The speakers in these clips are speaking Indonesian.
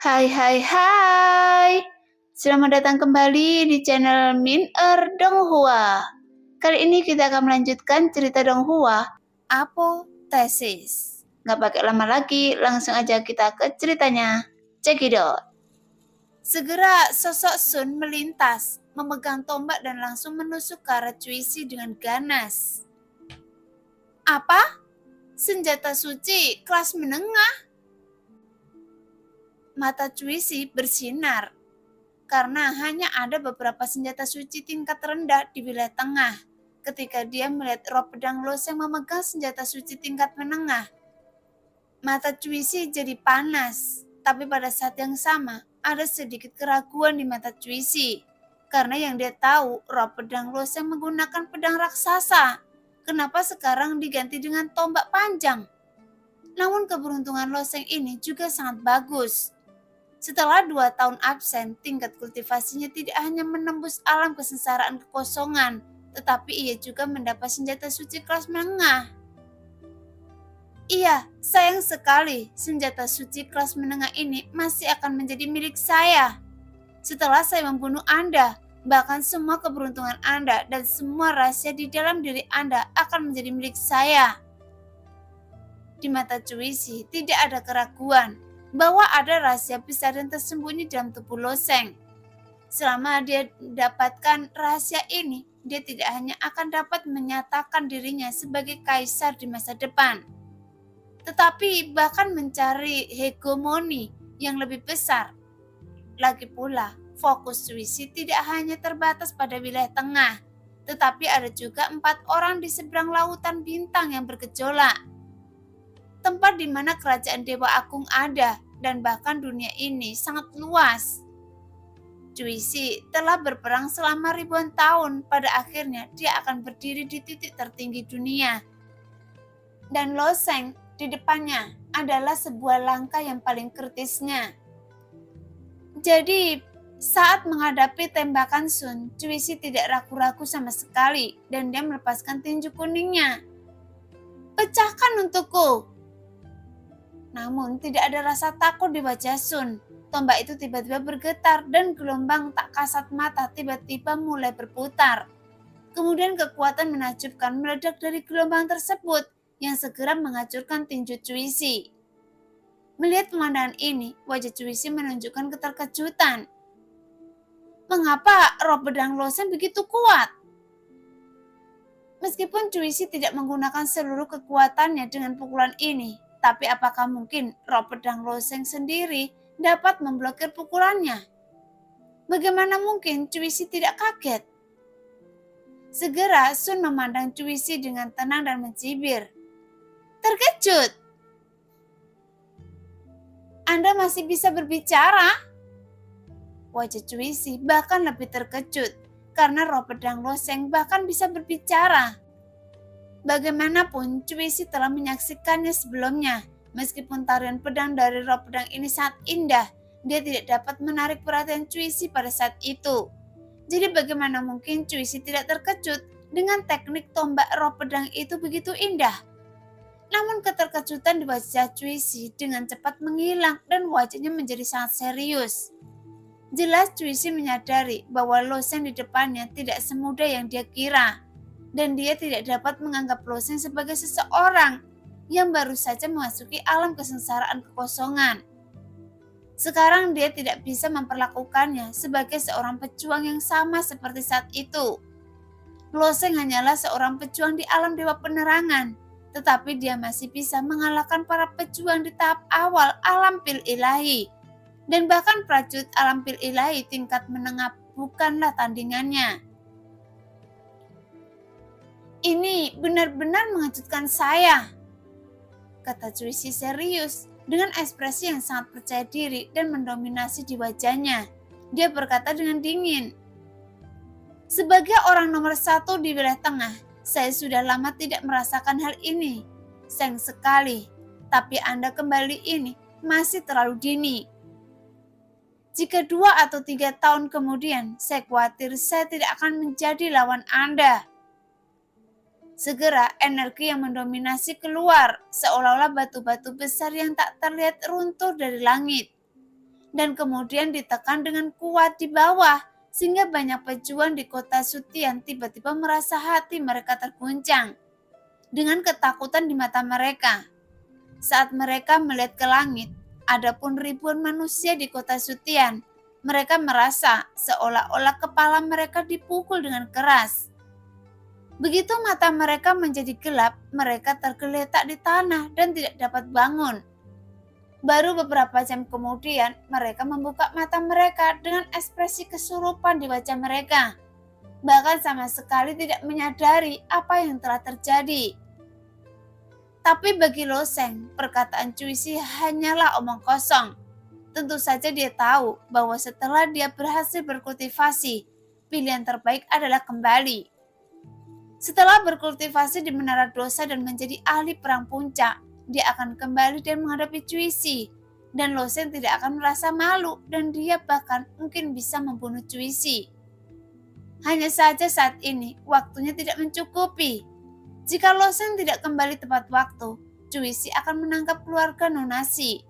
Hai hai hai. Selamat datang kembali di channel Min Donghua. Kali ini kita akan melanjutkan cerita Donghua, Apoteosis. Nggak pakai lama lagi, langsung aja kita ke ceritanya. Check it out. Segera sosok Sun melintas, memegang tombak dan langsung menusuk ke arah Cuisi dengan ganas. Apa? Senjata suci kelas menengah? Mata Cuisi bersinar karena hanya ada beberapa senjata suci tingkat rendah di wilayah tengah. Ketika dia melihat roh pedang Los yang memegang senjata suci tingkat menengah, mata Cuisi jadi panas. Tapi pada saat yang sama, ada sedikit keraguan di mata Cuisi. Karena yang dia tahu, roh pedang Los yang menggunakan pedang raksasa. Kenapa sekarang diganti dengan tombak panjang? Namun keberuntungan Loseng ini juga sangat bagus. Setelah 2 tahun absen, tingkat kultivasinya tidak hanya menembus alam kesengsaraan kekosongan, tetapi ia juga mendapat senjata suci kelas menengah. Iya, sayang sekali senjata suci kelas menengah ini masih akan menjadi milik saya. Setelah saya membunuh Anda, bahkan semua keberuntungan Anda dan semua rahasia di dalam diri Anda akan menjadi milik saya. Di mata Cuisi tidak ada keraguan bahwa ada rahasia besar dan tersembunyi dalam tubuh Loseng. Selama dia mendapatkan rahasia ini, dia tidak hanya akan dapat menyatakan dirinya sebagai kaisar di masa depan, tetapi bahkan mencari hegemoni yang lebih besar. Lagi pula, fokus Cuisi tidak hanya terbatas pada wilayah tengah, tetapi ada juga 4 orang di seberang lautan bintang yang bergejolak. Tempat di mana kerajaan Dewa Agung ada, dan bahkan dunia ini sangat luas. Cuisi telah berperang selama ribuan tahun, pada akhirnya dia akan berdiri di titik tertinggi dunia. Dan Loseng di depannya adalah sebuah langkah yang paling kritisnya. Jadi, saat menghadapi tembakan Sun, Cuisi tidak ragu-ragu sama sekali, dan dia melepaskan tinju kuningnya. Pecahkan untukku! Namun tidak ada rasa takut di wajah Sun. Tombak itu tiba-tiba bergetar dan gelombang tak kasat mata tiba-tiba mulai berputar. Kemudian kekuatan menakjubkan meledak dari gelombang tersebut yang segera menghancurkan tinju Cuisi. Melihat pemandangan ini, wajah Cuisi menunjukkan keterkejutan. Mengapa roh pedang Loseng begitu kuat? Meskipun Cuisi tidak menggunakan seluruh kekuatannya dengan pukulan ini, tapi apakah mungkin roh pedang Loseng sendiri dapat memblokir pukulannya? Bagaimana mungkin Cuisi tidak kaget? Segera Sun memandang Cuisi dengan tenang dan mencibir. Terkejut? Anda masih bisa berbicara? Wajah Cuisi bahkan lebih terkejut karena roh pedang Loseng bahkan bisa berbicara. Bagaimanapun, Cuisi telah menyaksikannya sebelumnya. Meskipun tarian pedang dari roh pedang ini sangat indah, dia tidak dapat menarik perhatian Cuisi pada saat itu. Jadi bagaimana mungkin Cuisi tidak terkejut dengan teknik tombak roh pedang itu begitu indah? Namun keterkejutan di wajah Cuisi dengan cepat menghilang dan wajahnya menjadi sangat serius. Jelas Cuisi menyadari bahwa Loseng di depannya tidak semudah yang dia kira. Dan dia tidak dapat menganggap Loseng sebagai seseorang yang baru saja memasuki alam kesengsaraan kekosongan. Sekarang dia tidak bisa memperlakukannya sebagai seorang pejuang yang sama seperti saat itu. Loseng hanyalah seorang pejuang di alam dewa penerangan, tetapi dia masih bisa mengalahkan para pejuang di tahap awal alam pil ilahi. Dan bahkan prajurit alam pil ilahi tingkat menengah bukanlah tandingannya. Ini benar-benar mengejutkan saya, kata Cuisi serius dengan ekspresi yang sangat percaya diri dan mendominasi di wajahnya. Dia berkata dengan dingin, sebagai orang nomor 1 di wilayah tengah, saya sudah lama tidak merasakan hal ini. Sayang sekali, tapi Anda kembali ini masih terlalu dini. Jika 2 atau 3 tahun kemudian, saya khawatir saya tidak akan menjadi lawan Anda. Segera energi yang mendominasi keluar, seolah-olah batu-batu besar yang tak terlihat runtuh dari langit. dan kemudian ditekan dengan kuat di bawah, sehingga banyak pejuang di kota Sutian tiba-tiba merasa hati mereka terguncang dengan ketakutan di mata mereka. Saat mereka melihat ke langit, adapun ribuan manusia di kota Sutian, mereka merasa seolah-olah kepala mereka dipukul dengan keras. Begitu mata mereka menjadi gelap, mereka tergeletak di tanah dan tidak dapat bangun. Baru beberapa jam kemudian, mereka membuka mata mereka dengan ekspresi kesurupan di wajah mereka. Bahkan sama sekali tidak menyadari apa yang telah terjadi. Tapi bagi Loseng, perkataan Cuisi hanyalah omong kosong. Tentu saja dia tahu bahwa setelah dia berhasil berkultivasi, pilihan terbaik adalah kembali. Setelah berkultivasi di Menara Dosa dan menjadi ahli perang puncak, dia akan kembali dan menghadapi Cuisi. Dan Loseng tidak akan merasa malu dan dia bahkan mungkin bisa membunuh Cuisi. Hanya saja saat ini waktunya tidak mencukupi. Jika Loseng tidak kembali tepat waktu, Cuisi akan menangkap keluarga Nonasi.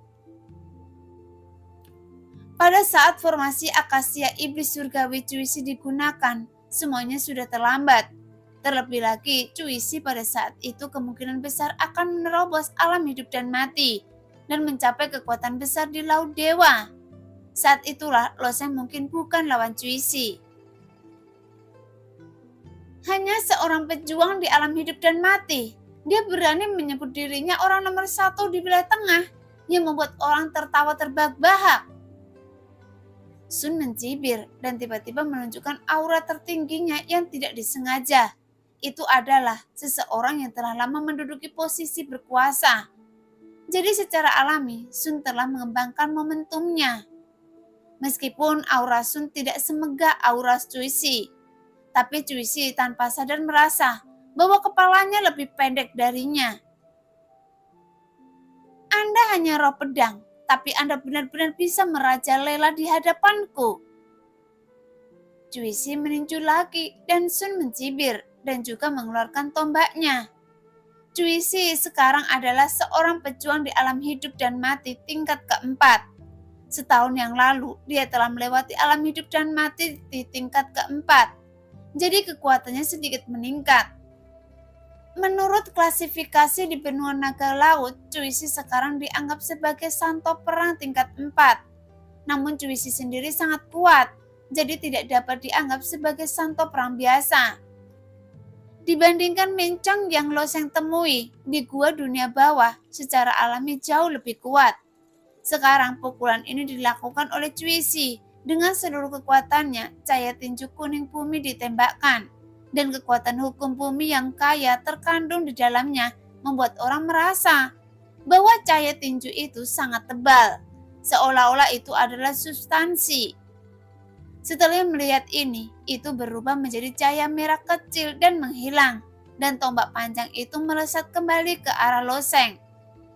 Pada saat formasi akasia iblis surgawi Cuisi digunakan, semuanya sudah terlambat. Terlebih lagi, Cuisi pada saat itu kemungkinan besar akan menerobos alam hidup dan mati dan mencapai kekuatan besar di Laut Dewa. Saat itulah Loseng mungkin bukan lawan Cuisi. Hanya seorang pejuang di alam hidup dan mati. Dia berani menyebut dirinya orang nomor 1 di wilayah tengah yang membuat orang tertawa terbahak-bahak. Sun mencibir dan tiba-tiba menunjukkan aura tertingginya yang tidak disengaja. Itu adalah seseorang yang telah lama menduduki posisi berkuasa. Jadi secara alami, Sun telah mengembangkan momentumnya. Meskipun aura Sun tidak semegah aura Cuisi, tapi Cuisi tanpa sadar merasa bahwa kepalanya lebih pendek darinya. Anda hanya roh pedang, tapi Anda benar-benar bisa merajalela di hadapanku. Cuisi meninju lagi dan Sun mencibir dan juga mengeluarkan tombaknya. Cuisi sekarang adalah seorang pejuang di alam hidup dan mati tingkat keempat. Setahun yang lalu, dia telah melewati alam hidup dan mati di tingkat keempat. Jadi kekuatannya sedikit meningkat. Menurut klasifikasi di benua naga laut, Cuisi sekarang dianggap sebagai santo perang tingkat 4. Namun Cuisi sendiri sangat kuat, jadi tidak dapat dianggap sebagai santo perang biasa. Dibandingkan Mencong yang Loseng temui di gua dunia bawah, secara alami jauh lebih kuat. Sekarang pukulan ini dilakukan oleh Cuisi. Dengan seluruh kekuatannya, cahaya tinju kuning bumi ditembakkan. Dan kekuatan hukum bumi yang kaya terkandung di dalamnya membuat orang merasa bahwa cahaya tinju itu sangat tebal. Seolah-olah itu adalah substansi. Setelah melihat ini, itu berubah menjadi cahaya merah kecil dan menghilang, dan tombak panjang itu melesat kembali ke arah Loseng.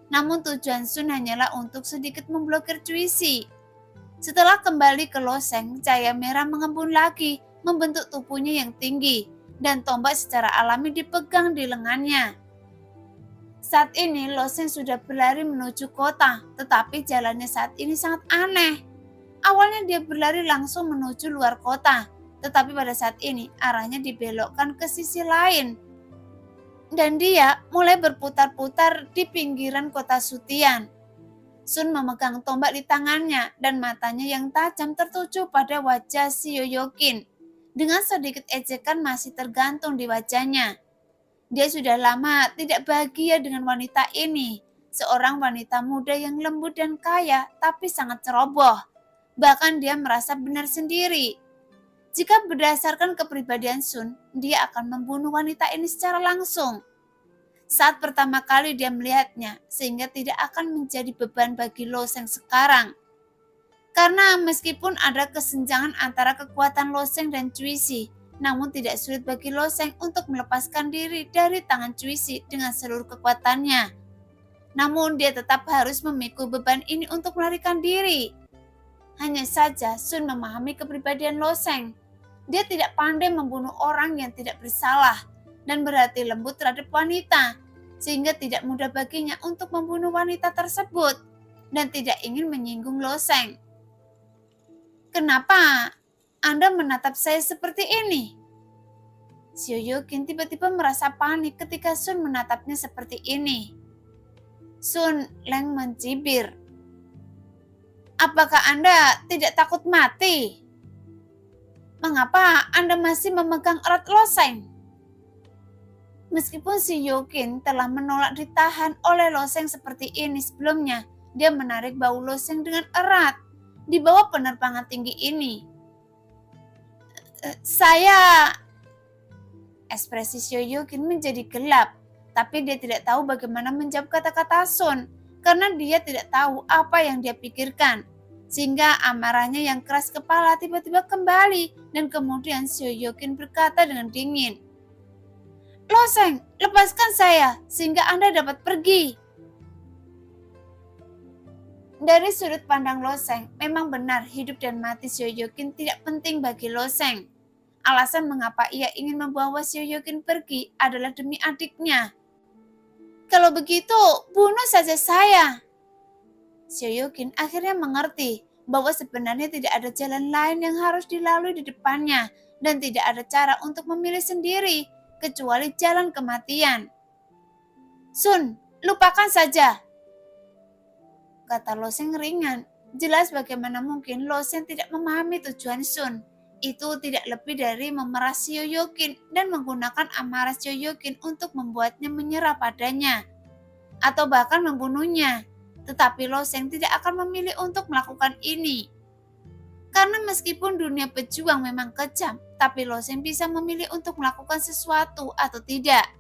Namun tujuan Sun hanyalah untuk sedikit memblokir Cuisi. Setelah kembali ke Loseng, cahaya merah mengembun lagi, membentuk tubuhnya yang tinggi, dan tombak secara alami dipegang di lengannya. Saat ini Loseng sudah berlari menuju kota, tetapi jalannya saat ini sangat aneh. Awalnya dia berlari langsung menuju luar kota, tetapi pada saat ini arahnya dibelokkan ke sisi lain. Dan dia mulai berputar-putar di pinggiran kota Sutian. Sun memegang tombak di tangannya dan matanya yang tajam tertuju pada wajah si Yoyokin. Dengan sedikit ejekan masih tergantung di wajahnya. Dia sudah lama tidak bahagia dengan wanita ini. Seorang wanita muda yang lembut dan kaya tapi sangat ceroboh. Bahkan dia merasa benar sendiri. Jika berdasarkan kepribadian Sun, dia akan membunuh wanita ini secara langsung. Saat pertama kali dia melihatnya, sehingga tidak akan menjadi beban bagi Loseng sekarang. Karena meskipun ada kesenjangan antara kekuatan Loseng dan Cuisi, namun tidak sulit bagi Loseng untuk melepaskan diri dari tangan Cuisi dengan seluruh kekuatannya. Namun dia tetap harus memikul beban ini untuk melarikan diri. Hanya saja Sun memahami kepribadian Loseng. Dia tidak pandai membunuh orang yang tidak bersalah dan berhati lembut terhadap wanita, sehingga tidak mudah baginya untuk membunuh wanita tersebut dan tidak ingin menyinggung Loseng. Kenapa Anda menatap saya seperti ini? Sioyokin tiba-tiba merasa panik ketika Sun menatapnya seperti ini. Sun Leng mencibir. Apakah Anda tidak takut mati? Mengapa Anda masih memegang erat loseng? Meskipun si Yokin telah menolak ditahan oleh loseng seperti ini sebelumnya, dia menarik bau loseng dengan erat di bawah penerbangan tinggi ini. Saya... Ekspresi Sioyokin menjadi gelap, tapi dia tidak tahu bagaimana menjawab kata-kata Sun, karena dia tidak tahu apa yang dia pikirkan. Sehingga amarahnya yang keras kepala tiba-tiba kembali, dan kemudian Sioyokin berkata dengan dingin, Loseng, lepaskan saya, sehingga Anda dapat pergi. Dari sudut pandang Loseng, memang benar hidup dan mati Sioyokin tidak penting bagi Loseng. Alasan mengapa ia ingin membawa Sioyokin pergi adalah demi adiknya. Kalau begitu, bunuh saja saya. Sioyokin akhirnya mengerti bahwa sebenarnya tidak ada jalan lain yang harus dilalui di depannya dan tidak ada cara untuk memilih sendiri kecuali jalan kematian. Sun, lupakan saja, kata Loseng ringan. Jelas bagaimana mungkin Loseng tidak memahami tujuan Sun. Itu tidak lebih dari memerah Sioyokin dan menggunakan amarah Sioyokin untuk membuatnya menyerah padanya, atau bahkan membunuhnya. Tetapi Loseng tidak akan memilih untuk melakukan ini. Karena meskipun dunia pejuang memang kejam, tapi Loseng bisa memilih untuk melakukan sesuatu atau tidak.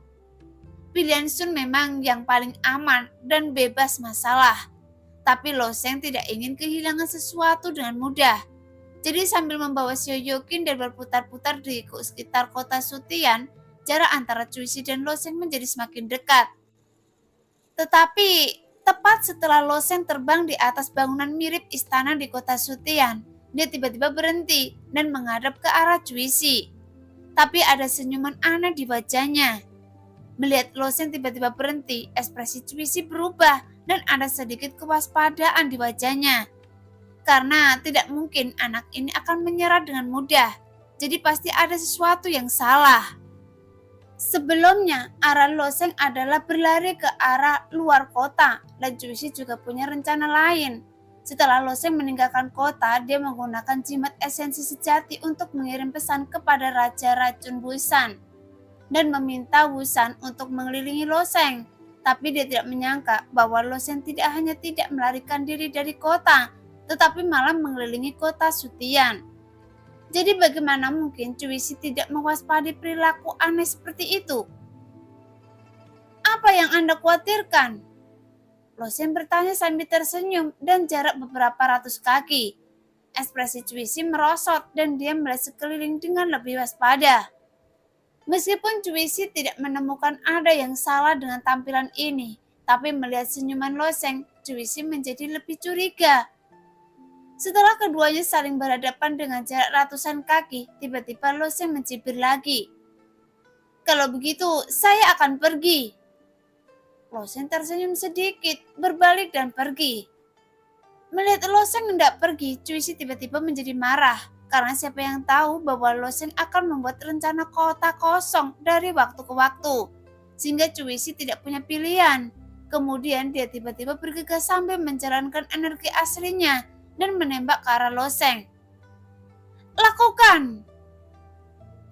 Pilihan Sun memang yang paling aman dan bebas masalah. Tapi Loseng tidak ingin kehilangan sesuatu dengan mudah. Jadi sambil membawa Sioyokin dan berputar-putar di sekitar kota Sutian, jarak antara Cuisi dan Loseng menjadi semakin dekat. Tetapi tepat setelah Loseng terbang di atas bangunan mirip istana di kota Sutian, dia tiba-tiba berhenti dan menghadap ke arah Cuisi. Tapi ada senyuman aneh di wajahnya. Melihat Loseng tiba-tiba berhenti, ekspresi Cuisi berubah dan ada sedikit kewaspadaan di wajahnya. Karena tidak mungkin anak ini akan menyerah dengan mudah. Jadi pasti ada sesuatu yang salah. Sebelumnya, arah Loseng adalah berlari ke arah luar kota, dan Cuisi juga punya rencana lain. Setelah Loseng meninggalkan kota, dia menggunakan jimat esensi sejati untuk mengirim pesan kepada Raja Racun Wusan dan meminta Wusan untuk mengelilingi Loseng. Tapi dia tidak menyangka bahwa Loseng tidak hanya tidak melarikan diri dari kota, tetapi malah mengelilingi kota Sutian. Jadi bagaimana mungkin Cuisi tidak mewaspadai perilaku aneh seperti itu? Apa yang Anda khawatirkan? Loseng bertanya sambil tersenyum dan jarak beberapa ratus kaki. Ekspresi Cuisi merosot dan dia melihat sekeliling dengan lebih waspada. Meskipun Cuisi tidak menemukan ada yang salah dengan tampilan ini, tapi melihat senyuman Loseng, Cuisi menjadi lebih curiga. Setelah keduanya saling berhadapan dengan jarak ratusan kaki, tiba-tiba Loseng mencibir lagi. Kalau begitu, saya akan pergi. Loseng tersenyum sedikit, berbalik dan pergi. Melihat Loseng hendak pergi, Cuisi tiba-tiba menjadi marah. Karena siapa yang tahu bahwa Loseng akan membuat rencana kota kosong dari waktu ke waktu. Sehingga Cuisi tidak punya pilihan. Kemudian dia tiba-tiba bergegas sambil menjalankan energi aslinya dan menembak ke arah Loseng. Lakukan!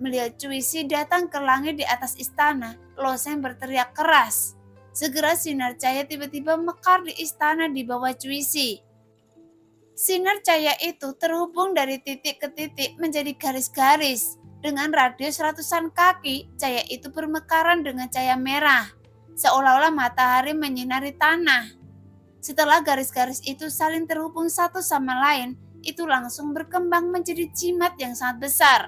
Melihat Cuisi datang ke langit di atas istana, Loseng berteriak keras. Segera sinar cahaya tiba-tiba mekar di istana di bawah Cuisi. Sinar cahaya itu terhubung dari titik ke titik menjadi garis-garis. Dengan radius ratusan kaki, cahaya itu bermekaran dengan cahaya merah, seolah-olah matahari menyinari tanah. Setelah garis-garis itu saling terhubung satu sama lain, itu langsung berkembang menjadi jimat yang sangat besar.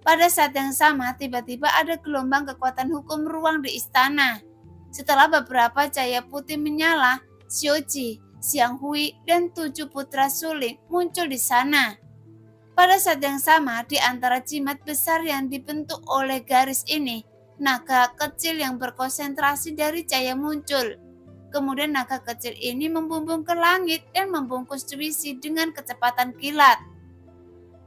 Pada saat yang sama, tiba-tiba ada gelombang kekuatan hukum ruang di istana. Setelah beberapa cahaya putih menyala, Xiuji, Xiang Hui, dan 7 putra suling muncul di sana. Pada saat yang sama, di antara jimat besar yang dibentuk oleh garis ini, naga kecil yang berkonsentrasi dari cahaya muncul. Kemudian naga kecil ini membumbung ke langit dan membungkus Cuisi dengan kecepatan kilat.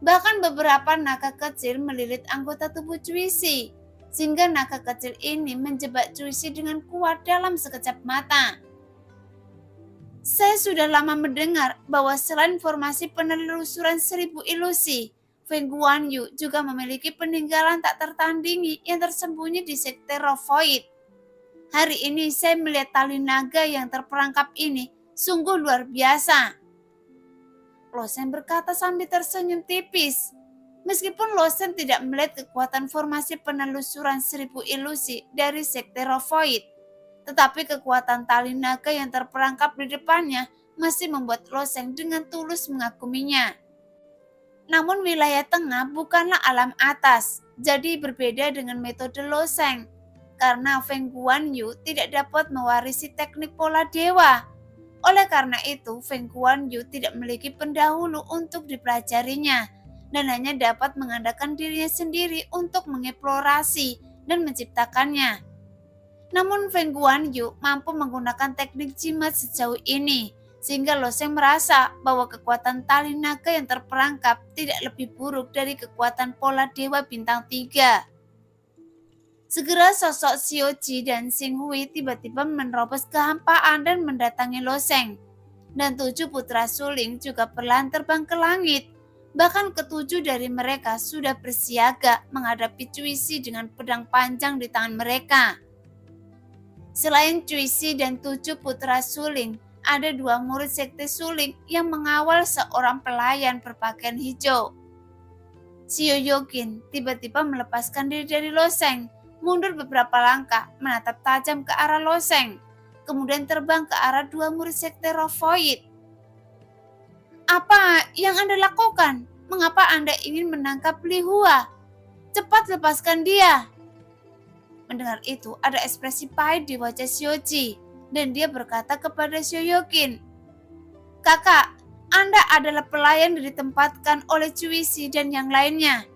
Bahkan beberapa naga kecil melilit anggota tubuh Cuisi, sehingga naga kecil ini menjebak Cuisi dengan kuat dalam sekejap mata. Saya sudah lama mendengar bahwa selain formasi penelusuran 1000 ilusi, Feng Guanyu juga memiliki peninggalan tak tertandingi yang tersembunyi di sekte Rovoid. Hari ini saya melihat tali naga yang terperangkap ini sungguh luar biasa. Losen berkata sambil tersenyum tipis. Meskipun Losen tidak melihat kekuatan formasi penelusuran 1000 ilusi dari sekte Rovoid, tetapi kekuatan tali naga yang terperangkap di depannya masih membuat Losen dengan tulus mengaguminya. Namun wilayah tengah bukanlah alam atas, jadi berbeda dengan metode Losen. Karena Feng Guanyu tidak dapat mewarisi teknik pola dewa. Oleh karena itu, Feng Guanyu tidak memiliki pendahulu untuk dipelajarinya dan hanya dapat mengandalkan dirinya sendiri untuk mengeksplorasi dan menciptakannya. Namun Feng Guanyu mampu menggunakan teknik jimat sejauh ini, sehingga Loseng merasa bahwa kekuatan tali naga yang terperangkap tidak lebih buruk dari kekuatan pola dewa bintang 3. Segera sosok Xiaoji dan Xing Hui tiba-tiba menerobos kehampaan dan mendatangi Loseng. Dan 7 putra suling juga perlahan terbang ke langit. Bahkan ketujuh dari mereka sudah bersiaga menghadapi Cuisi dengan pedang panjang di tangan mereka. Selain Cuisi dan 7 putra suling, ada 2 murid sekte suling yang mengawal seorang pelayan berpakaian hijau. Xiao Yokin tiba-tiba melepaskan diri dari Loseng, mundur beberapa langkah, menatap tajam ke arah Loseng, kemudian terbang ke arah 2 murid sekte Rovoid. Apa yang Anda lakukan? Mengapa Anda ingin menangkap Li Hua? Cepat lepaskan dia. Mendengar itu, ada ekspresi pahit di wajah Xiaoji, dan dia berkata kepada Xiao Yokin, "Kakak, Anda adalah pelayan yang ditempatkan oleh Cuisi dan yang lainnya."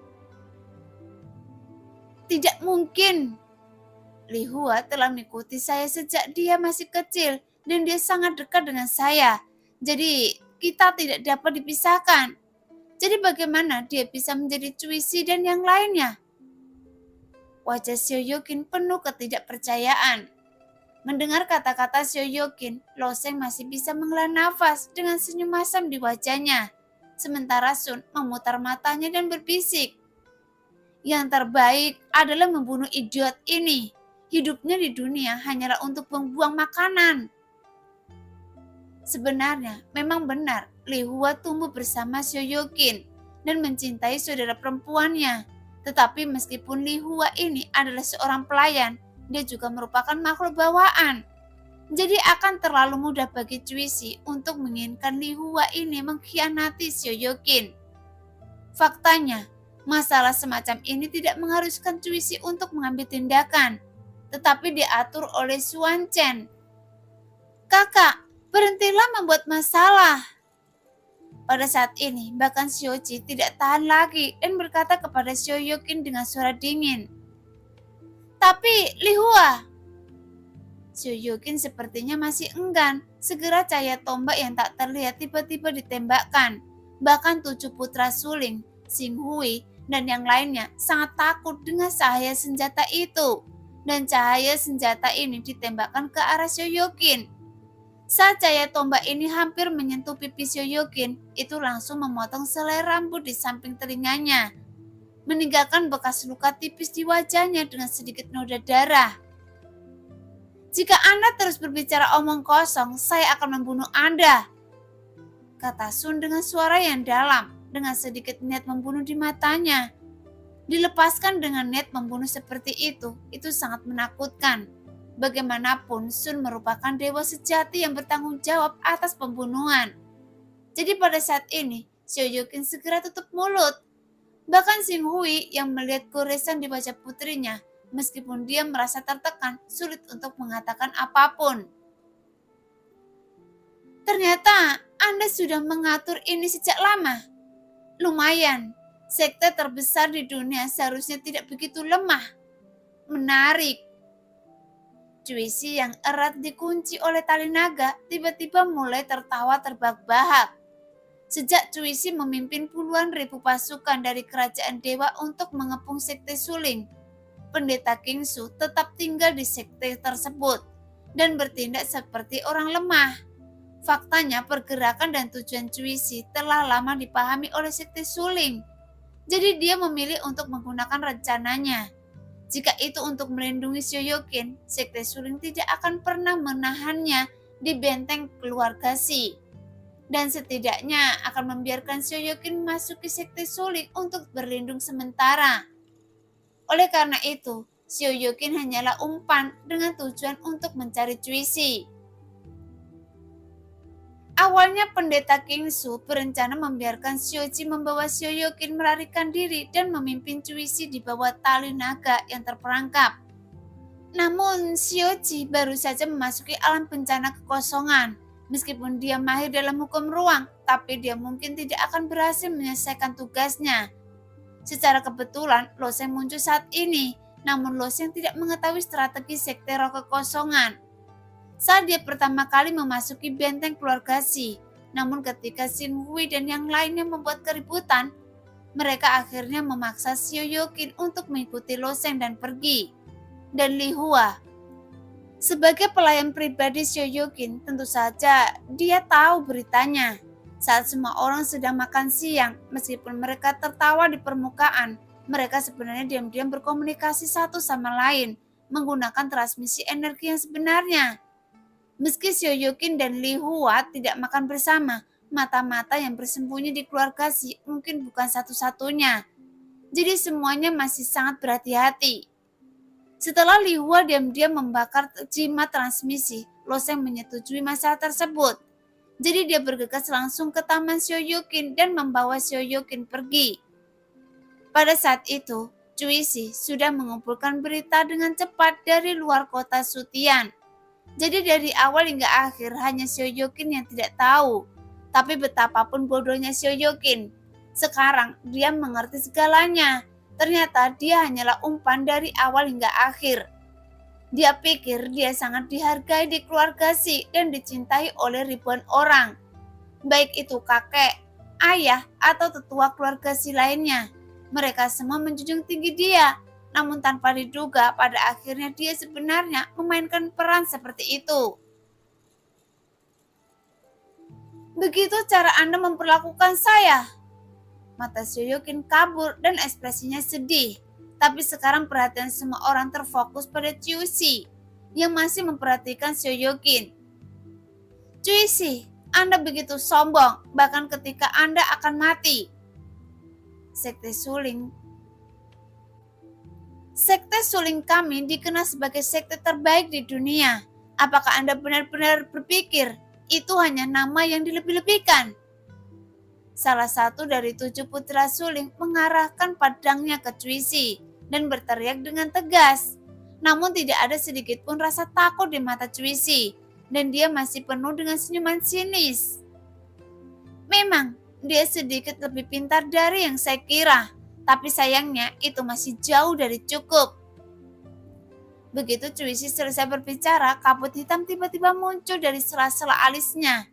Tidak mungkin. Li Hua telah mengikuti saya sejak dia masih kecil dan dia sangat dekat dengan saya. Jadi kita tidak dapat dipisahkan. Jadi bagaimana dia bisa menjadi Cuisi dan yang lainnya? Wajah Xiao Yokin penuh ketidakpercayaan. Mendengar kata-kata Xiao Yokin, Loseng masih bisa menghela nafas dengan senyum masam di wajahnya. Sementara Sun memutar matanya dan berbisik, "Yang terbaik adalah membunuh idiot ini. Hidupnya di dunia hanyalah untuk membuang makanan." Sebenarnya, memang benar, Li Hua tumbuh bersama Xiao Yokin dan mencintai saudara perempuannya. Tetapi meskipun Li Hua ini adalah seorang pelayan, dia juga merupakan makhluk bawaan. Jadi akan terlalu mudah bagi Cuisi untuk menginginkan Li Hua ini mengkhianati Xiao Yokin. Faktanya, masalah semacam ini tidak mengharuskan Cuisi untuk mengambil tindakan, tetapi diatur oleh Xuan Chen. "Kakak, berhentilah membuat masalah." Pada saat ini, bahkan Xiaoji tidak tahan lagi dan berkata kepada Xiao Yokin dengan suara dingin, "Tapi, Li Hua." Xiao Yokin sepertinya masih enggan. Segera cahaya tombak yang tak terlihat tiba-tiba ditembakkan. Bahkan 7 putra suling, Xing Hui, dan yang lainnya sangat takut dengan cahaya senjata itu. Dan cahaya senjata ini ditembakkan ke arah Xiao Yokin. Saat cahaya tombak ini hampir menyentuh pipi Xiao Yokin, itu langsung memotong selai rambut di samping telinganya, meninggalkan bekas luka tipis di wajahnya dengan sedikit noda darah. "Jika Anda terus berbicara omong kosong, saya akan membunuh Anda," kata Sun dengan suara yang dalam, dengan sedikit niat membunuh di matanya. Dilepaskan dengan niat membunuh seperti itu sangat menakutkan. Bagaimanapun, Sun merupakan dewa sejati yang bertanggung jawab atas pembunuhan. Jadi pada saat ini, Xiao Yokin segera tutup mulut. Bahkan Xing Hui yang melihat goresan di wajah putrinya, meskipun dia merasa tertekan, sulit untuk mengatakan apapun. "Ternyata Anda sudah mengatur ini sejak lama. Lumayan, sekte terbesar di dunia seharusnya tidak begitu lemah. Menarik." Cuisi yang erat dikunci oleh tali naga tiba-tiba mulai tertawa terbahak-bahak. Sejak Cuisi memimpin puluhan ribu pasukan dari kerajaan dewa untuk mengepung sekte suling, pendeta Kingsu tetap tinggal di sekte tersebut dan bertindak seperti orang lemah. Faktanya pergerakan dan tujuan Cuisi telah lama dipahami oleh sekte suling. Jadi dia memilih untuk menggunakan rencananya. Jika itu untuk melindungi Shoyokin, sekte suling tidak akan pernah menahannya di benteng keluarga Si. Dan setidaknya akan membiarkan Shoyokin memasuki sekte suling untuk berlindung sementara. Oleh karena itu, Shoyokin hanyalah umpan dengan tujuan untuk mencari Cuisi. Awalnya pendeta Kingsu berencana membiarkan Shoji membawa Shoyokin melarikan diri dan memimpin Cuisi di bawah tali naga yang terperangkap. Namun Shoji baru saja memasuki alam bencana kekosongan. Meskipun dia mahir dalam hukum ruang, tapi dia mungkin tidak akan berhasil menyelesaikan tugasnya. Secara kebetulan, Loseng muncul saat ini, namun Loseng tidak mengetahui strategi sekte roh kekosongan. Saat dia pertama kali memasuki benteng keluarga Si, namun ketika Xin Hui dan yang lainnya membuat keributan, mereka akhirnya memaksa Shoyokin untuk mengikuti Loseng dan pergi. Dan Li Hua, sebagai pelayan pribadi Shoyokin, tentu saja dia tahu beritanya. Saat semua orang sedang makan siang, meskipun mereka tertawa di permukaan, mereka sebenarnya diam-diam berkomunikasi satu sama lain, menggunakan transmisi energi yang sebenarnya. Meski Shoyokin dan Li Hua tidak makan bersama, mata-mata yang bersembunyi di keluarga Si mungkin bukan satu-satunya. Jadi semuanya masih sangat berhati-hati. Setelah Li Hua diam-diam membakar jimat transmisi, Loseng menyetujui masalah tersebut. Jadi dia bergegas langsung ke taman Shoyokin dan membawa Shoyokin pergi. Pada saat itu, Cuisi sudah mengumpulkan berita dengan cepat dari luar kota Sutian. Jadi dari awal hingga akhir hanya Shoyokin yang tidak tahu. Tapi betapapun bodohnya Shoyokin, sekarang dia mengerti segalanya. Ternyata dia hanyalah umpan dari awal hingga akhir. Dia pikir dia sangat dihargai di keluarga Si dan dicintai oleh ribuan orang. Baik itu kakek, ayah, atau tetua keluarga Si lainnya. Mereka semua menjunjung tinggi dia. Namun tanpa diduga pada akhirnya dia sebenarnya memainkan peran seperti itu. Begitu cara Anda memperlakukan saya. Mata Shoyokin kabur dan ekspresinya sedih. Tapi sekarang perhatian semua orang terfokus pada Cuisi yang masih memperhatikan Shoyokin. Cuisi, Anda begitu sombong bahkan ketika Anda akan mati. Sekte suling kami dikenal sebagai sekte terbaik di dunia. Apakah Anda benar-benar berpikir itu hanya nama yang dilebih-lebihkan? Salah satu dari 7 putra suling mengarahkan pedangnya ke Cuisi dan berteriak dengan tegas. Namun tidak ada sedikit pun rasa takut di mata Cuisi dan dia masih penuh dengan senyuman sinis. Memang, dia sedikit lebih pintar dari yang saya kira. Tapi sayangnya itu masih jauh dari cukup. Begitu Cuisi selesai berbicara, kabut hitam tiba-tiba muncul dari sela-sela alisnya.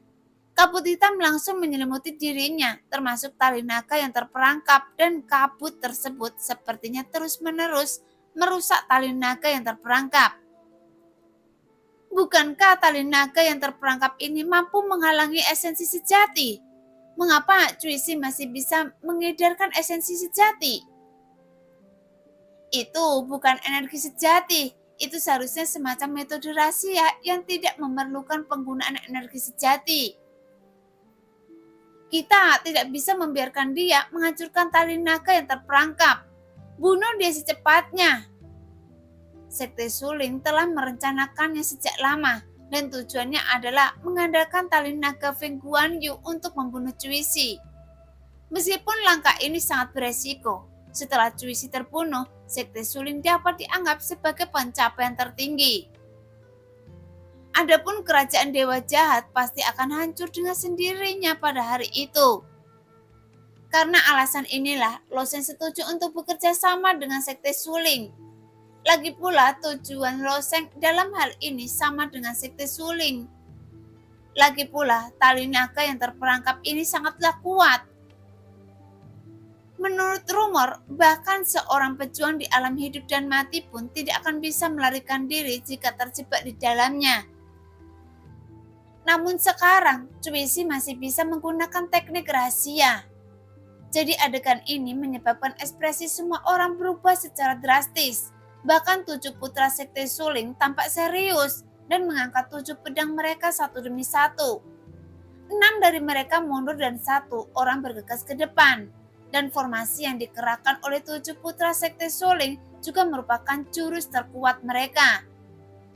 Kabut hitam langsung menyelimuti dirinya, termasuk tali naga yang terperangkap, dan kabut tersebut sepertinya terus-menerus merusak tali naga yang terperangkap. Bukankah tali naga yang terperangkap ini mampu menghalangi esensi sejati? Mengapa Cuisi masih bisa mengedarkan esensi sejati? Itu bukan energi sejati, itu seharusnya semacam metode rahasia yang tidak memerlukan penggunaan energi sejati. Kita tidak bisa membiarkan dia menghancurkan tali naga yang terperangkap. Bunuh dia secepatnya. Sekte suling telah merencanakannya sejak lama. Dan tujuannya adalah mengandalkan tali naga Feng Guanyu untuk membunuh Cuisi. Meskipun langkah ini sangat beresiko, setelah Cuisi terbunuh, sekte suling dapat dianggap sebagai pencapaian tertinggi. Adapun kerajaan dewa jahat pasti akan hancur dengan sendirinya pada hari itu. Karena alasan inilah, Loseng setuju untuk bekerja sama dengan sekte suling. Lagi pula tujuan Loseng dalam hal ini sama dengan sekte suling. Lagi pula tali naga yang terperangkap ini sangatlah kuat. Menurut rumor, bahkan seorang pejuang di alam hidup dan mati pun tidak akan bisa melarikan diri jika terjebak di dalamnya. Namun sekarang, Cuisi masih bisa menggunakan teknik rahasia. Jadi adegan ini menyebabkan ekspresi semua orang berubah secara drastis. Bahkan 7 putra sekte suling tampak serius dan mengangkat 7 pedang mereka satu demi satu. 6 dari mereka mundur dan 1 orang bergegas ke depan. Dan formasi yang dikerahkan oleh 7 putra sekte suling juga merupakan jurus terkuat mereka.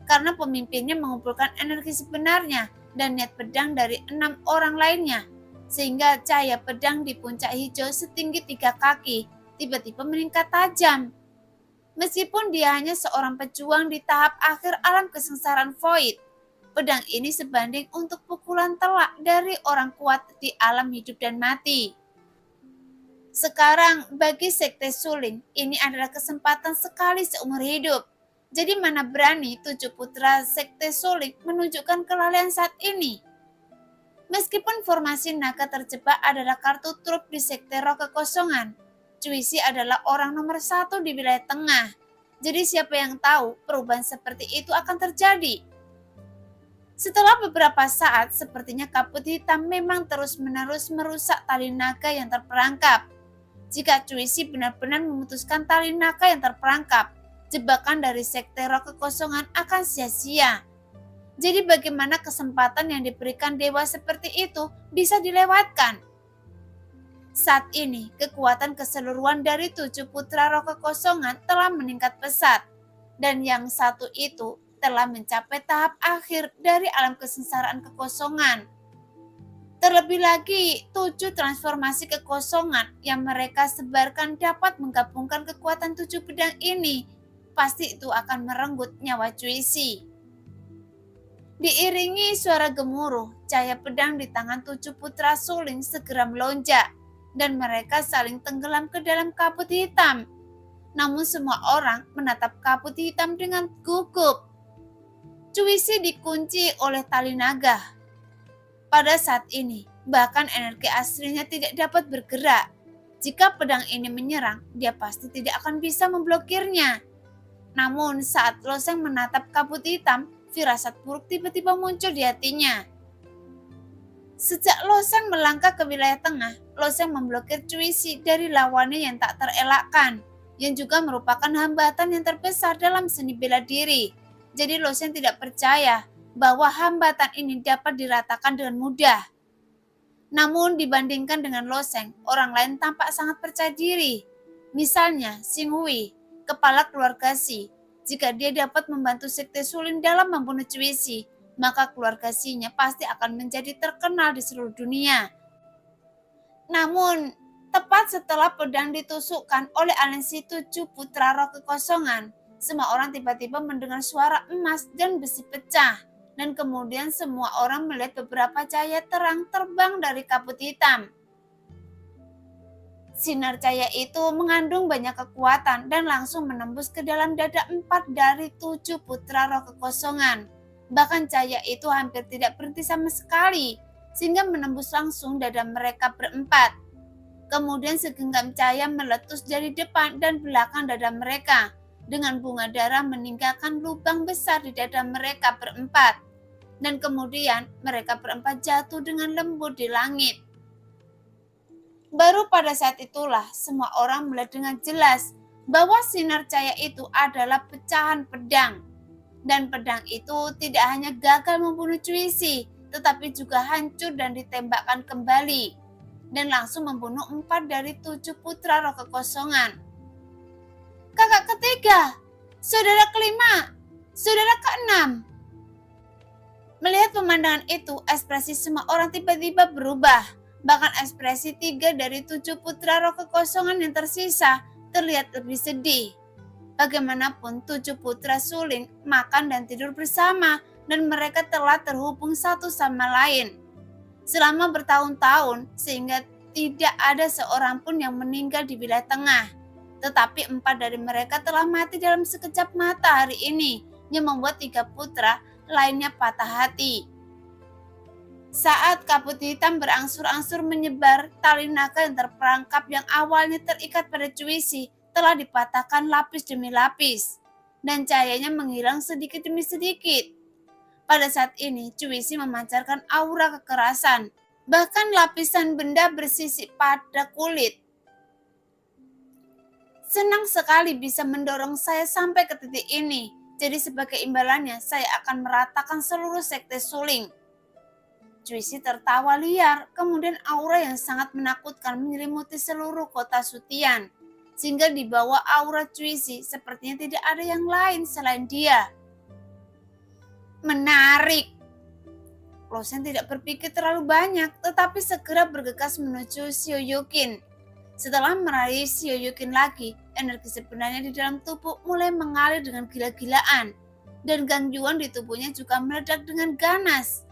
Karena pemimpinnya mengumpulkan energi sebenarnya dan niat pedang dari 6 orang lainnya, sehingga cahaya pedang di puncak hijau setinggi 3 kaki tiba-tiba meningkat tajam. Meskipun dia hanya seorang pejuang di tahap akhir alam kesengsaraan void, pedang ini sebanding untuk pukulan telak dari orang kuat di alam hidup dan mati. Sekarang bagi sekte suling, ini adalah kesempatan sekali seumur hidup. Jadi mana berani 7 putra sekte suling menunjukkan kelalaian saat ini. Meskipun formasi naga terjebak adalah kartu truf di sekte roh kekosongan, Cuisi adalah orang nomor 1 di wilayah tengah. Jadi siapa yang tahu perubahan seperti itu akan terjadi. Setelah beberapa saat, sepertinya kabut hitam memang terus-menerus merusak tali naga yang terperangkap. Jika Cuisi benar-benar memutuskan tali naga yang terperangkap, jebakan dari sekte roh kekosongan akan sia-sia. Jadi bagaimana kesempatan yang diberikan dewa seperti itu bisa dilewatkan? Saat ini, kekuatan keseluruhan dari 7 putra roh kekosongan telah meningkat pesat. Dan yang satu itu telah mencapai tahap akhir dari alam kesengsaraan kekosongan. Terlebih lagi, 7 transformasi kekosongan yang mereka sebarkan dapat menggabungkan kekuatan 7 pedang ini. Pasti itu akan merenggut nyawa Cuisi. Diiringi suara gemuruh, cahaya pedang di tangan 7 putra suling segera melonjak, dan mereka saling tenggelam ke dalam kabut hitam. Namun semua orang menatap kabut hitam dengan gugup. Cuisi dikunci oleh tali naga. Pada saat ini, bahkan energi aslinya tidak dapat bergerak. Jika pedang ini menyerang, dia pasti tidak akan bisa memblokirnya. Namun saat Loseng menatap kabut hitam, firasat buruk tiba-tiba muncul di hatinya. Sejak Loseng melangkah ke wilayah tengah, Loseng memblokir Cuisi dari lawannya yang tak terelakkan, yang juga merupakan hambatan yang terbesar dalam seni bela diri. Jadi Loseng tidak percaya bahwa hambatan ini dapat diratakan dengan mudah. Namun dibandingkan dengan Loseng, orang lain tampak sangat percaya diri. Misalnya Xinghui, kepala keluarga Si. Jika dia dapat membantu sekte suling dalam membunuh Cuisi, maka keluarga Si-nya pasti akan menjadi terkenal di seluruh dunia. Namun, tepat setelah pedang ditusukkan oleh aliansi 7 putra roh kekosongan, semua orang tiba-tiba mendengar suara emas dan besi pecah. Dan kemudian semua orang melihat beberapa cahaya terang terbang dari kabut hitam. Sinar cahaya itu mengandung banyak kekuatan dan langsung menembus ke dalam dada 4 dari 7 putra roh kekosongan. Bahkan cahaya itu hampir tidak berhenti sama sekali, sehingga menembus langsung dada mereka berempat. Kemudian segenggam cahaya meletus dari depan dan belakang dada mereka, dengan bunga darah meninggalkan lubang besar di dada mereka berempat. Dan kemudian mereka berempat jatuh dengan lembut di langit. Baru pada saat itulah semua orang melihat dengan jelas bahwa sinar cahaya itu adalah pecahan pedang. Dan pedang itu tidak hanya gagal membunuh Cuisi, tetapi juga hancur dan ditembakkan kembali. Dan langsung membunuh 4 dari 7 putra roh kekosongan. Kakak ketiga, saudara kelima, saudara keenam. Melihat pemandangan itu, ekspresi semua orang tiba-tiba berubah. Bahkan ekspresi 3 dari 7 putra roh kekosongan yang tersisa terlihat lebih sedih. Bagaimanapun 7 putra suling makan dan tidur bersama, dan mereka telah terhubung satu sama lain selama bertahun-tahun, sehingga tidak ada seorang pun yang meninggal di wilayah tengah. Tetapi 4 dari mereka telah mati dalam sekejap mata hari ini, yang membuat 3 putra lainnya patah hati. Saat kabut hitam berangsur-angsur menyebar, tali naga yang terperangkap yang awalnya terikat pada Cuisi telah dipatahkan lapis demi lapis, dan cahayanya menghilang sedikit demi sedikit. Pada saat ini, Cuisi memancarkan aura kekerasan, bahkan lapisan benda bersisik pada kulit. Senang sekali bisa mendorong saya sampai ke titik ini, jadi sebagai imbalannya saya akan meratakan seluruh sekte suling. Cuisi tertawa liar, kemudian aura yang sangat menakutkan menyelimuti seluruh kota Sutian, sehingga di bawah aura Cuisi sepertinya tidak ada yang lain selain dia. Menarik. Losen tidak berpikir terlalu banyak, tetapi segera bergegas menuju Sioyukin. Setelah meraih Sioyukin lagi, energi sebenarnya di dalam tubuh mulai mengalir dengan gila-gilaan, dan gangguan di tubuhnya juga meledak dengan ganas.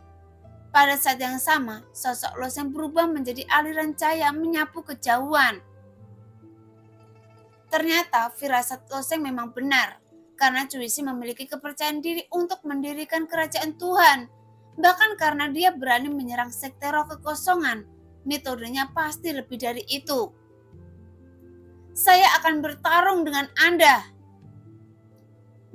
Pada saat yang sama, sosok Losen berubah menjadi aliran cahaya menyapu kejauhan. Ternyata firasat Losen memang benar, karena Cuisi memiliki kepercayaan diri untuk mendirikan kerajaan Tuhan. Bahkan karena dia berani menyerang sekte roh kekosongan, metodenya pasti lebih dari itu. Saya akan bertarung dengan Anda.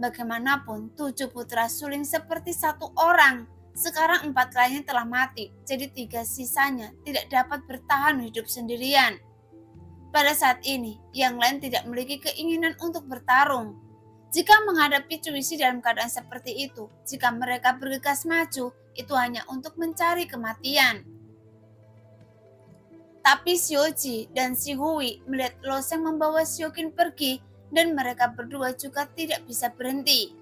Bagaimanapun, 7 putra suling seperti satu orang. Sekarang 4 lainnya telah mati, jadi 3 sisanya tidak dapat bertahan hidup sendirian. Pada saat ini, yang lain tidak memiliki keinginan untuk bertarung. Jika menghadapi Cuisi dalam keadaan seperti itu, jika mereka bergegas maju, itu hanya untuk mencari kematian. Tapi Xiuji dan Si Hui melihat Loseng membawa Xiuqin pergi, dan mereka berdua juga tidak bisa berhenti.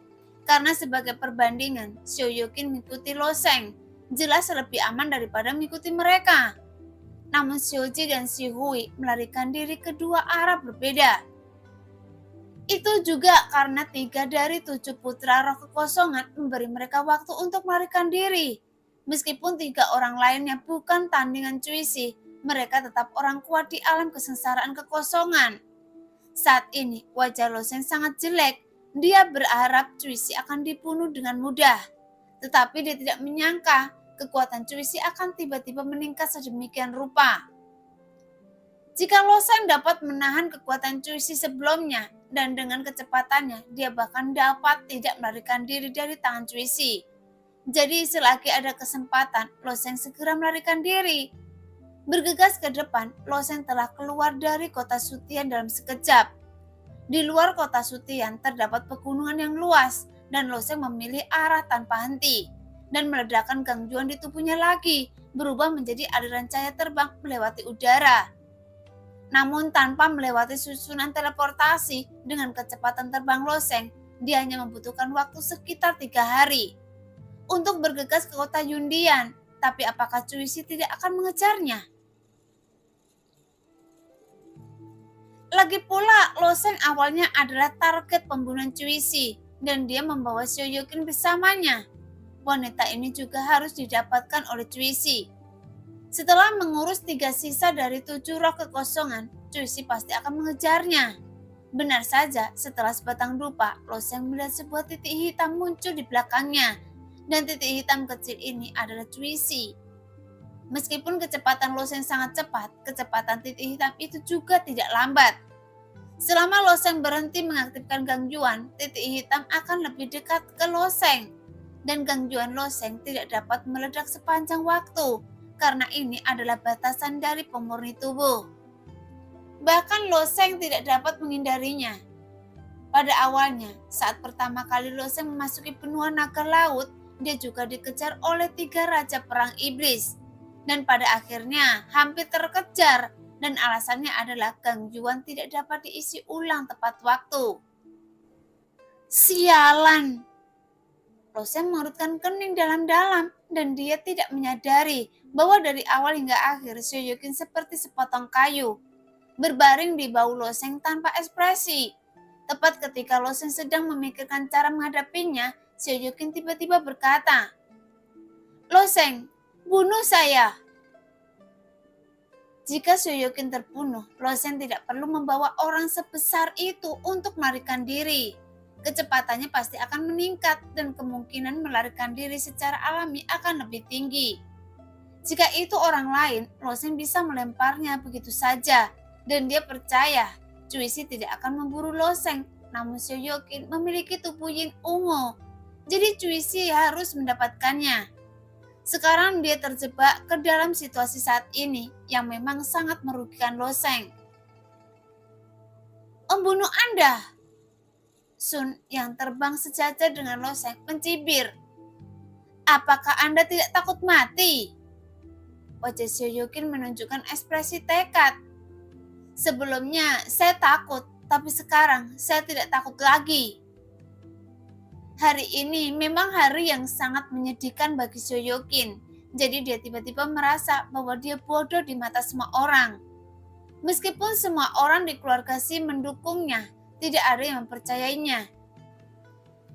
Karena sebagai perbandingan, Xiuqin mengikuti Loseng, jelas lebih aman daripada mengikuti mereka. Namun Xiuji dan Si Hui melarikan diri ke dua arah berbeda. Itu juga karena 3 dari 7 putra roh kekosongan memberi mereka waktu untuk melarikan diri. Meskipun 3 orang lainnya bukan tandingan Cuisi, mereka tetap orang kuat di alam kesengsaraan kekosongan. Saat ini wajah Loseng sangat jelek. Dia berharap Cuisi akan dibunuh dengan mudah. Tetapi dia tidak menyangka kekuatan Cuisi akan tiba-tiba meningkat sedemikian rupa. Jika Loseng dapat menahan kekuatan Cuisi sebelumnya, dan dengan kecepatannya, dia bahkan dapat tidak melarikan diri dari tangan Cuisi. Jadi selagi ada kesempatan, Loseng segera melarikan diri. Bergegas ke depan, Loseng telah keluar dari kota Sutian dalam sekejap. Di luar kota Sutian terdapat pegunungan yang luas, dan Loseng memilih arah tanpa henti, dan meledakkan gangguan di tubuhnya lagi, berubah menjadi aliran cahaya terbang melewati udara. Namun tanpa melewati susunan teleportasi, dengan kecepatan terbang Loseng, dia hanya membutuhkan waktu sekitar 3 hari untuk bergegas ke kota Yundian. Tapi apakah Cuisi tidak akan mengejarnya? Lagi pula, Loseng awalnya adalah target pembunuhan Cuisi, dan dia membawa Xiuqin bersamanya. Wanita ini juga harus didapatkan oleh Cuisi. Setelah mengurus 3 sisa dari 7 roh kekosongan, Cuisi pasti akan mengejarnya. Benar saja, setelah sebatang dupa, Loseng melihat sebuah titik hitam muncul di belakangnya, dan titik hitam kecil ini adalah Cuisi. Meskipun kecepatan Loseng sangat cepat, kecepatan titik hitam itu juga tidak lambat. Selama Loseng berhenti mengaktifkan gangguan, titik hitam akan lebih dekat ke Loseng, dan gangguan Loseng tidak dapat meledak sepanjang waktu, karena ini adalah batasan dari pemurni tubuh. Bahkan Loseng tidak dapat menghindarinya. Pada awalnya, saat pertama kali Loseng memasuki benua naga laut, dia juga dikejar oleh 3 raja perang iblis, dan pada akhirnya hampir terkejar, dan alasannya adalah gangguan tidak dapat diisi ulang tepat waktu. Sialan! Loseng mengerutkan kening dalam-dalam, dan dia tidak menyadari bahwa dari awal hingga akhir Xiuqin seperti sepotong kayu, berbaring di bahu Loseng tanpa ekspresi. Tepat ketika Loseng sedang memikirkan cara menghadapinya, Xiuqin tiba-tiba berkata, "Loseng, bunuh saya." Jika Syoyokin terbunuh, Loseng tidak perlu membawa orang sebesar itu untuk melarikan diri. Kecepatannya pasti akan meningkat dan kemungkinan melarikan diri secara alami akan lebih tinggi. Jika itu orang lain, Loseng bisa melemparnya begitu saja dan dia percaya Cuisi tidak akan memburu Loseng. Namun Syoyokin memiliki tubuh yin ungu, jadi Cuisi harus mendapatkannya. Sekarang dia terjebak ke dalam situasi saat ini yang memang sangat merugikan Loseng. Membunuh Anda? Sun yang terbang sejajar dengan Loseng mencibir. Apakah Anda tidak takut mati? Wajah Syoyokin menunjukkan ekspresi tekad. Sebelumnya saya takut, tapi sekarang saya tidak takut lagi. Hari ini memang hari yang sangat menyedihkan bagi Syoyokin. Jadi dia tiba-tiba merasa bahwa dia bodoh di mata semua orang. Meskipun semua orang di keluarga Si mendukungnya, tidak ada yang mempercayainya.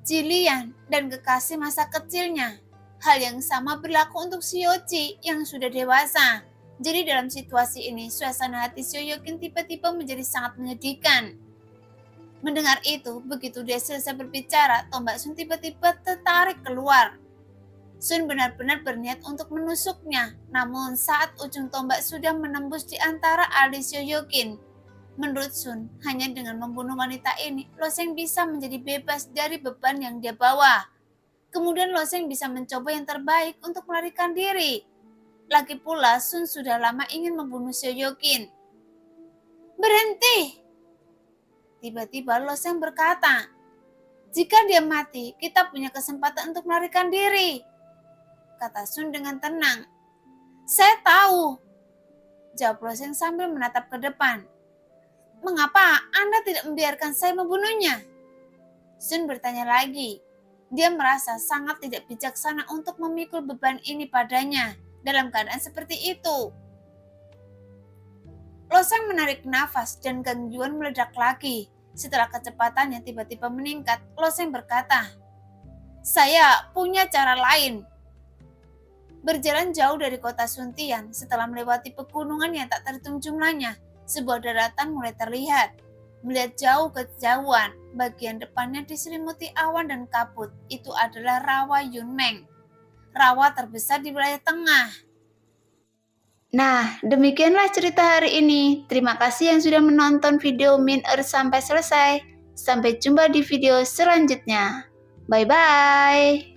Jilian dan kekasih masa kecilnya. Hal yang sama berlaku untuk Shioji yang sudah dewasa. Jadi dalam situasi ini, suasana hati Syoyokin tiba-tiba menjadi sangat menyedihkan. Mendengar itu, begitu dia selesai berbicara, tombak Sun tiba-tiba tertarik keluar. Sun benar-benar berniat untuk menusuknya, namun saat ujung tombak sudah menembus di antara alis Syoyokin. Menurut Sun, hanya dengan membunuh wanita ini, Loseng bisa menjadi bebas dari beban yang dia bawa. Kemudian Loseng bisa mencoba yang terbaik untuk melarikan diri. Lagi pula, Sun sudah lama ingin membunuh Syoyokin. Berhenti! Tiba-tiba Loseng berkata, jika dia mati, kita punya kesempatan untuk melarikan diri. Kata Sun dengan tenang. Saya tahu. Jawab Loseng sambil menatap ke depan. Mengapa Anda tidak membiarkan saya membunuhnya? Sun bertanya lagi. Dia merasa sangat tidak bijaksana untuk memikul beban ini padanya dalam keadaan seperti itu. Loseng menarik nafas dan gangguan meledak lagi. Setelah kecepatannya tiba-tiba meningkat, Loseng berkata, saya punya cara lain. Berjalan jauh dari kota Suntian, setelah melewati pegunungan yang tak terhitung jumlahnya, sebuah daratan mulai terlihat. Melihat jauh ke kejauhan, bagian depannya diselimuti awan dan kabut. Itu adalah rawa Yunmeng, rawa terbesar di wilayah tengah. Nah, demikianlah cerita hari ini. Terima kasih yang sudah menonton video Min Earth sampai selesai. Sampai jumpa di video selanjutnya. Bye-bye.